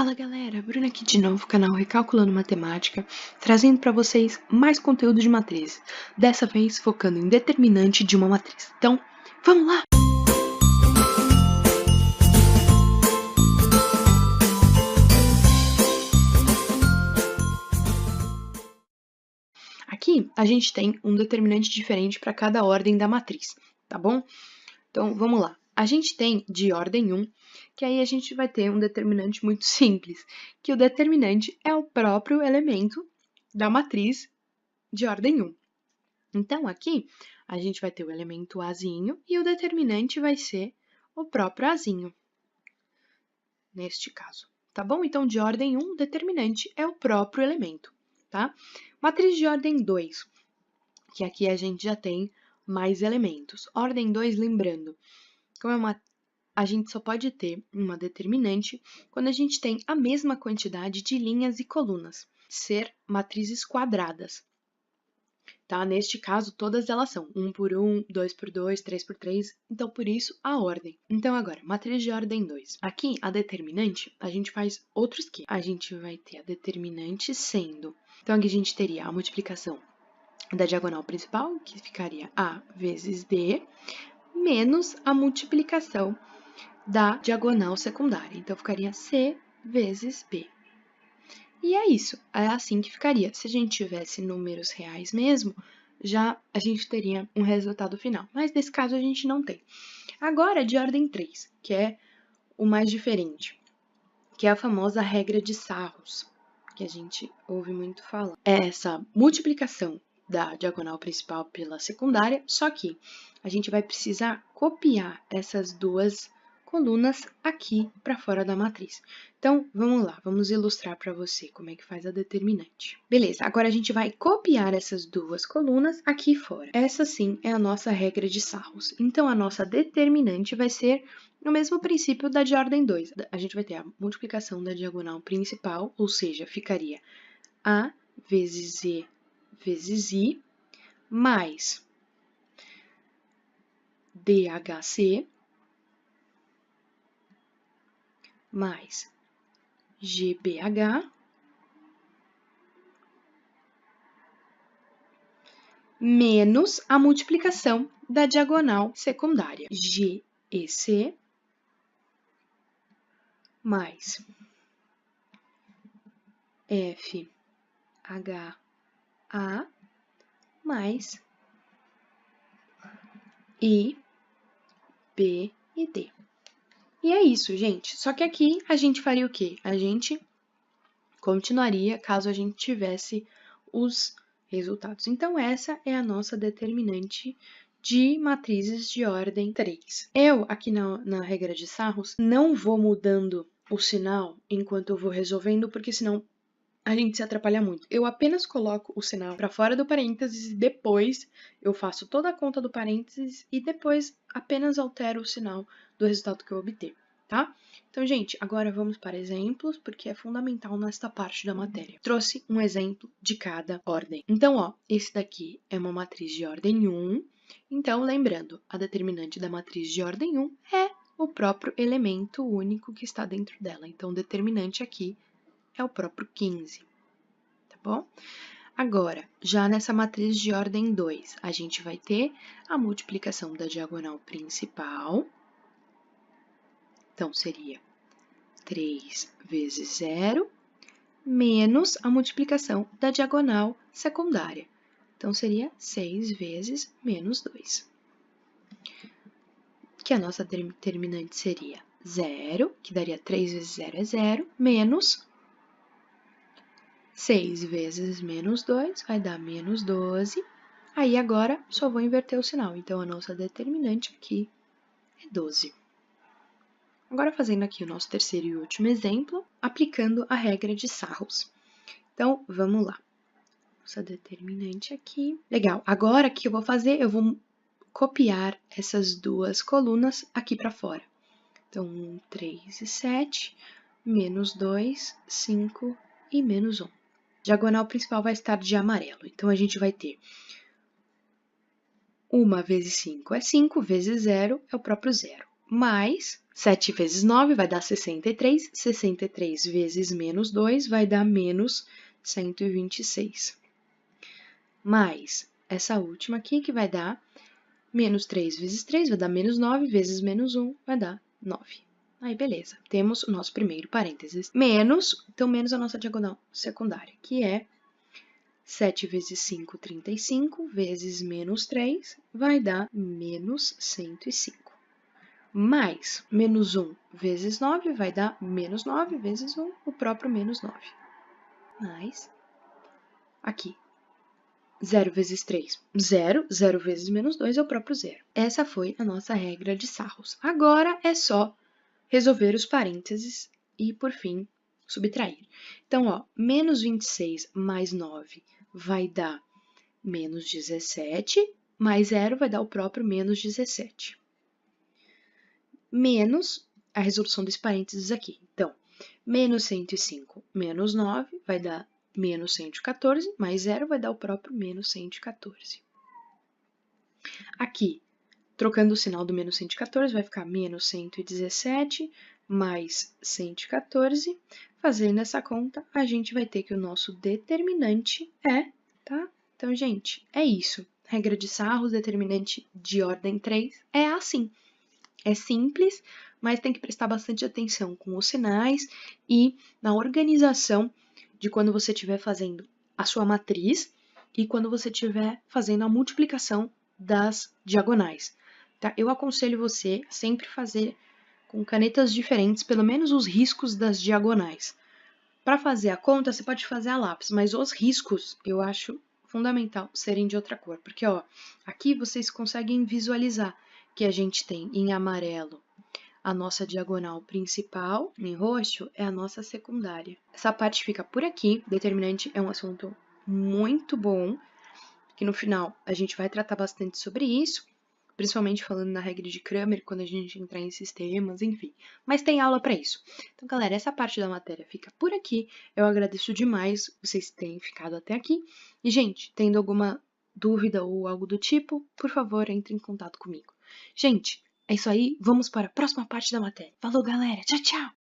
Fala galera, Bruna aqui de novo, canal Recalculando Matemática, trazendo para vocês mais conteúdo de matriz, dessa vez focando em determinante de uma matriz. Então, vamos lá! Aqui a gente tem um determinante diferente para cada ordem da matriz, tá bom? Então, vamos lá. A gente tem de ordem 1, que aí a gente vai ter um determinante muito simples, que o determinante é o próprio elemento da matriz de ordem 1. Então, aqui, a gente vai ter o elemento Azinho e o determinante vai ser o próprio Azinho, neste caso. Tá bom? Então, de ordem 1, o determinante é o próprio elemento, tá? Matriz de ordem 2, que aqui a gente já tem mais elementos. Ordem 2, lembrando, como a gente só pode ter uma determinante quando a gente tem a mesma quantidade de linhas e colunas, ser matrizes quadradas. Tá? Neste caso, todas elas são 1 por 1, 2 por 2, 3 por 3, então por isso a ordem. Então agora, matriz de ordem 2. Aqui, a determinante, a gente faz outro esquema. A gente vai ter a determinante sendo... Então aqui a gente teria a multiplicação da diagonal principal, que ficaria A vezes D, menos a multiplicação da diagonal secundária. Então, ficaria C vezes B. E é isso, é assim que ficaria. Se a gente tivesse números reais mesmo, já a gente teria um resultado final. Mas nesse caso a gente não tem. Agora, de ordem 3, que é o mais diferente, que é a famosa regra de Sarros, que a gente ouve muito falar. É essa multiplicação da diagonal principal pela secundária, só que a gente vai precisar copiar essas duas colunas aqui para fora da matriz. Então, vamos lá, vamos ilustrar para você como é que faz a determinante. Beleza, agora a gente vai copiar essas duas colunas aqui fora. Essa sim é a nossa regra de Sarros. Então, a nossa determinante vai ser o mesmo princípio da de ordem 2. A gente vai ter a multiplicação da diagonal principal, ou seja, ficaria A vezes Z vezes I, mais DHC, mais GBH, menos a multiplicação da diagonal secundária, GEC, mais FHA, mais I, B e D. E é isso, gente. Só que aqui a gente faria o quê? A gente continuaria caso a gente tivesse os resultados. Então, essa é a nossa determinante de matrizes de ordem 3. Eu, aqui na regra de Sarros, não vou mudando o sinal enquanto eu vou resolvendo, porque senão a gente se atrapalha muito. Eu apenas coloco o sinal para fora do parênteses e depois eu faço toda a conta do parênteses e depois apenas altero o sinal do resultado que eu obter, tá? Então, gente, agora vamos para exemplos, porque é fundamental nesta parte da matéria. Trouxe um exemplo de cada ordem. Então, ó, esse daqui é uma matriz de ordem 1. Então, lembrando, a determinante da matriz de ordem 1 é o próprio elemento único que está dentro dela. Então, o determinante aqui é o próprio 15, tá bom? Agora, já nessa matriz de ordem 2, a gente vai ter a multiplicação da diagonal principal. Então, seria 3 vezes 0, menos a multiplicação da diagonal secundária. Então, seria 6 vezes menos 2. Que a nossa determinante seria 0, que daria 3 vezes 0 é 0, menos 6 vezes menos 2 vai dar menos 12. Aí, agora, só vou inverter o sinal. Então, a nossa determinante aqui é 12. Agora, fazendo aqui o nosso terceiro e último exemplo, aplicando a regra de Sarros. Então, vamos lá. Nossa determinante aqui. Legal. Agora, o que eu vou fazer? Eu vou copiar essas duas colunas aqui para fora. Então, 1, 3 e 7, menos 2, 5 e menos 1. Diagonal principal vai estar de amarelo. Então, a gente vai ter 1 vezes 5 é 5, vezes 0 é o próprio 0. mais 7 vezes 9 vai dar 63. 63 vezes menos 2 vai dar menos 126. Mais essa última aqui, que vai dar menos 3 vezes 3, vai dar menos 9, vezes menos 1, vai dar 9. Aí, beleza. Temos o nosso primeiro parênteses. Menos, então, menos a nossa diagonal secundária, que é 7 vezes 5, 35, vezes menos 3, vai dar menos 105. Mais menos 1 vezes 9 vai dar menos 9 vezes 1, o próprio menos 9. Mais, aqui, 0 vezes 3, 0. 0 vezes menos 2 é o próprio 0. Essa foi a nossa regra de Sarros. Agora é só resolver os parênteses e, por fim, subtrair. Então, ó, menos 26 mais 9 vai dar menos 17, mais 0 vai dar o próprio menos 17. Menos a resolução desse parênteses aqui. Então, menos 105 menos 9 vai dar menos 114, mais 0 vai dar o próprio menos 114. Aqui, trocando o sinal do menos 114, vai ficar menos 117 mais 114. Fazendo essa conta, a gente vai ter que o nosso determinante é, tá? Então, gente, é isso. Regra de Sarros, determinante de ordem 3, é assim. É simples, mas tem que prestar bastante atenção com os sinais e na organização de quando você estiver fazendo a sua matriz e quando você estiver fazendo a multiplicação das diagonais. Tá? Eu aconselho você a sempre fazer com canetas diferentes, pelo menos os riscos das diagonais. Para fazer a conta, você pode fazer a lápis, mas os riscos eu acho fundamental serem de outra cor, porque ó, aqui vocês conseguem visualizar que a gente tem em amarelo a nossa diagonal principal, em roxo é a nossa secundária. Essa parte fica por aqui, determinante é um assunto muito bom, que no final a gente vai tratar bastante sobre isso, principalmente falando na regra de Cramer, quando a gente entrar em sistemas, enfim. Mas tem aula para isso. Então, galera, essa parte da matéria fica por aqui. Eu agradeço demais vocês terem ficado até aqui. E, gente, tendo alguma dúvida ou algo do tipo, por favor, entre em contato comigo. Gente, é isso aí. Vamos para a próxima parte da matéria. Falou, galera. Tchau, tchau!